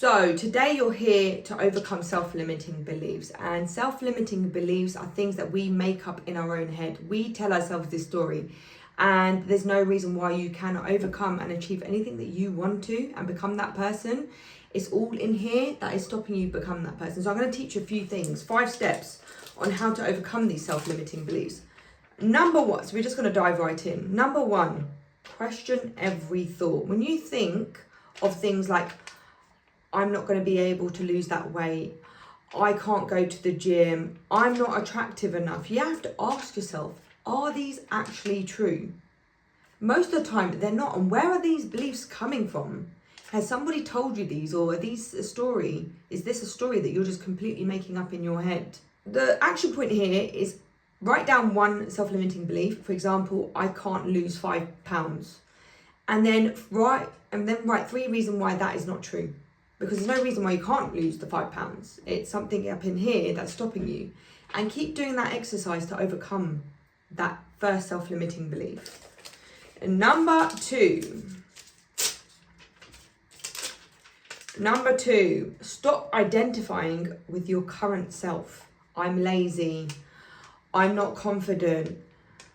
So today you're here to overcome self-limiting beliefs, and self-limiting beliefs are things that we make up in our own head. We tell ourselves this story, and there's no reason why you cannot overcome and achieve anything that you want to and become that person. It's all in here that is stopping you become that person. So I'm going to teach you a few things, 5 steps on how to overcome these self-limiting beliefs. Number one, so we're just going to dive right in. Number one, question every thought. When you think of things like, I'm not going to be able to lose that weight, I can't go to the gym, I'm not attractive enough, you have to ask yourself, are these actually true? Most of the time they're not. And where are these beliefs coming from? Has somebody told you these, or are these a story? Is this a story that you're just completely making up in your head? The action point here is write down one self-limiting belief. For example, I can't lose 5 pounds. And then write 3 reasons why that is not true. Because there's no reason why you can't lose the 5 pounds. It's something up in here that's stopping you. And keep doing that exercise to overcome that first self-limiting belief. And number two, stop identifying with your current self. I'm lazy, I'm not confident.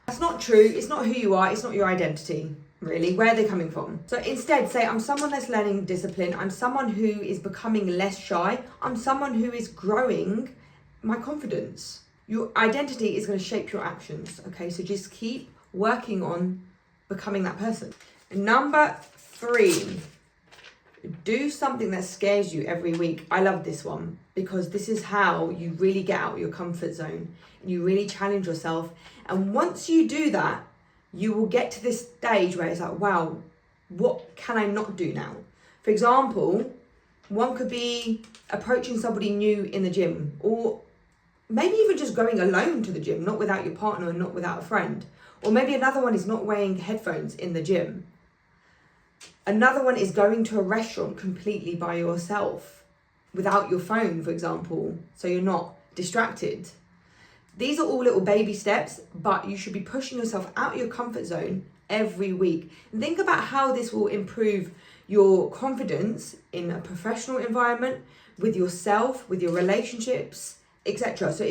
That's not true. It's not who you are. It's not your identity. Really, where are they coming from? So instead say, I'm someone that's learning discipline, I'm someone who is becoming less shy, I'm someone who is growing my confidence. Your identity is going to shape your actions, okay? So just keep working on becoming that person. Number 3, do something that scares you every week. I love this one because this is how you really get out of your comfort zone and you really challenge yourself. And once you do that, you will get to this stage where it's like, wow, what can I not do now? For example, one could be approaching somebody new in the gym, or maybe even just going alone to the gym, not without your partner and not without a friend. Or maybe another one is not wearing headphones in the gym. Another one is going to a restaurant completely by yourself without your phone, for example, so you're not distracted. These are all little baby steps, but you should be pushing yourself out of your comfort zone every week. And think about how this will improve your confidence in a professional environment, with yourself, with your relationships, etc. So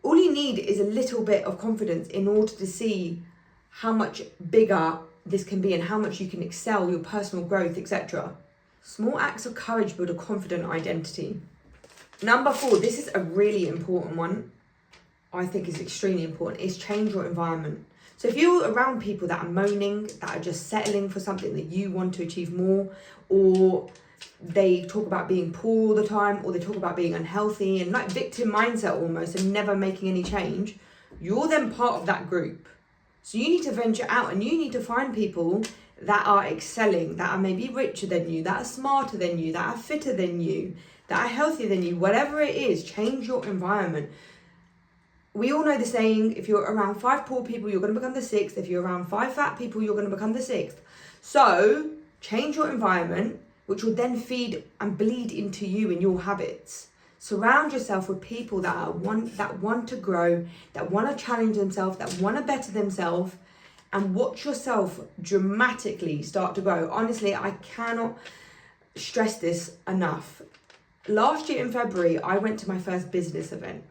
all you need is a little bit of confidence in order to see how much bigger this can be and how much you can excel, your personal growth, etc. Small acts of courage build a confident identity. Number 4, this is a really important one. I think is extremely important, is change your environment. So if you're around people that are moaning, that are just settling for something that you want to achieve more, or they talk about being poor all the time, or they talk about being unhealthy and like victim mindset almost and never making any change, you're then part of that group. So you need to venture out and you need to find people that are excelling, that are maybe richer than you, that are smarter than you, that are fitter than you, that are healthier than you. Whatever it is, change your environment. We all know the saying, if you're around 5 poor people, you're going to become the 6th. If you're around 5 fat people, you're going to become the 6th. So change your environment, which will then feed and bleed into you and your habits. Surround yourself with people that want to grow, that want to challenge themselves, that want to better themselves, and watch yourself dramatically start to grow. Honestly, I cannot stress this enough. Last year in February, I went to my first business event.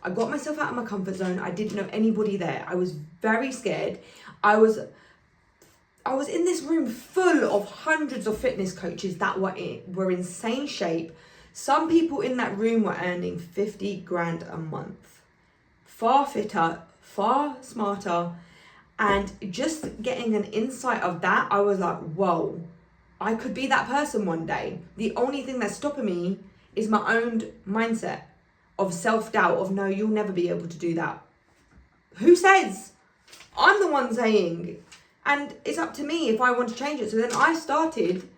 I got myself out of my comfort zone. I didn't know anybody there. I was very scared. I was in this room full of hundreds of fitness coaches that were insane shape. Some people in that room were earning 50 grand a month. Far fitter, far smarter. And just getting an insight of that, I was like, whoa, I could be that person one day. The only thing that's stopping me is my own mindset of self-doubt, of no, you'll never be able to do that. Who says? I'm the one saying. And it's up to me if I want to change it. So then I started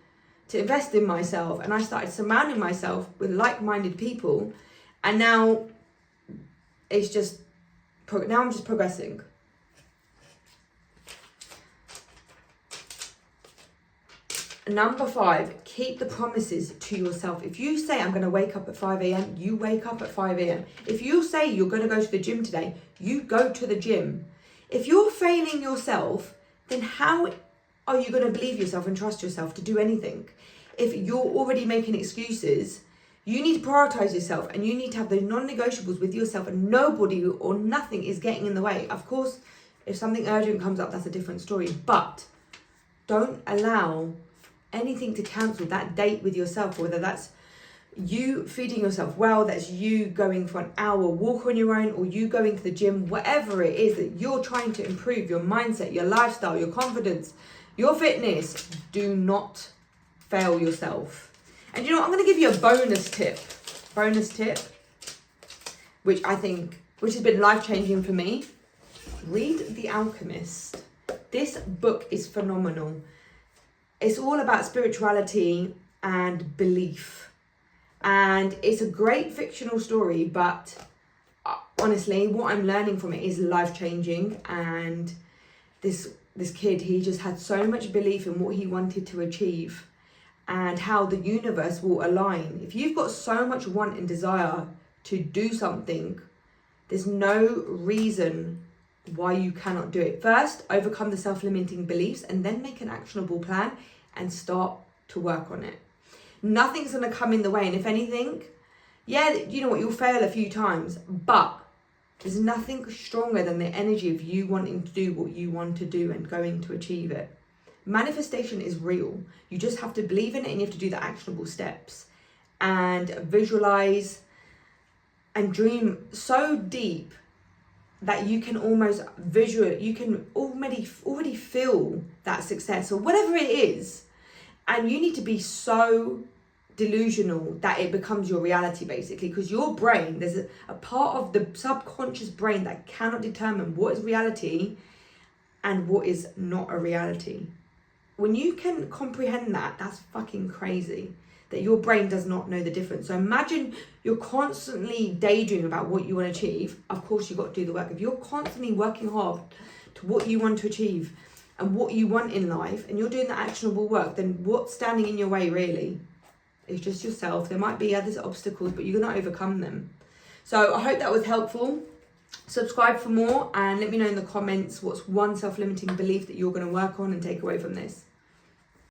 to invest in myself and I started surrounding myself with like-minded people. And now it's just, now I'm just progressing. Number 5, keep the promises to yourself. If you say, I'm going to wake up at 5 a.m., you wake up at 5 a.m. If you say you're going to go to the gym today, you go to the gym. If you're failing yourself, then how are you going to believe yourself and trust yourself to do anything? if you're already making excuses, you need to prioritize yourself, and you need to have those non-negotiables with yourself, and nobody or nothing is getting in the way. Of course, if something urgent comes up, that's a different story, but don't allow anything to cancel that date with yourself, whether that's you feeding yourself well, that's you going for an hour walk on your own, or you going to the gym, whatever it is that you're trying to improve your mindset, your lifestyle, your confidence, your fitness. Do not fail yourself. And you know what, I'm going to give you a bonus tip, which has been life-changing for me. Read The Alchemist. This book is phenomenal. It's all about spirituality and belief. And it's a great fictional story, but honestly, what I'm learning from it is life-changing. And this kid, he just had so much belief in what he wanted to achieve, and how the universe will align. If you've got so much want and desire to do something, there's no reason why you cannot do it. First, overcome the self-limiting beliefs, and then make an actionable plan and start to work on it. Nothing's gonna come in the way, and if anything, yeah, you know what, you'll fail a few times, but there's nothing stronger than the energy of you wanting to do what you want to do and going to achieve it. Manifestation is real. You just have to believe in it, and you have to do the actionable steps and visualize and dream so deep that you can almost you can already feel that success or whatever it is. And you need to be so delusional that it becomes your reality, basically, because your brain, there's a part of the subconscious brain that cannot determine what is reality and what is not a reality. When you can comprehend that, that's fucking crazy, that your brain does not know the difference. So imagine you're constantly daydreaming about what you want to achieve. Of course, you've got to do the work. If you're constantly working hard to what you want to achieve and what you want in life, and you're doing the actionable work, then what's standing in your way really? It's just yourself. There might be other obstacles, but you're going to overcome them. So I hope that was helpful. Subscribe for more, and let me know in the comments what's one self-limiting belief that you're going to work on and take away from this.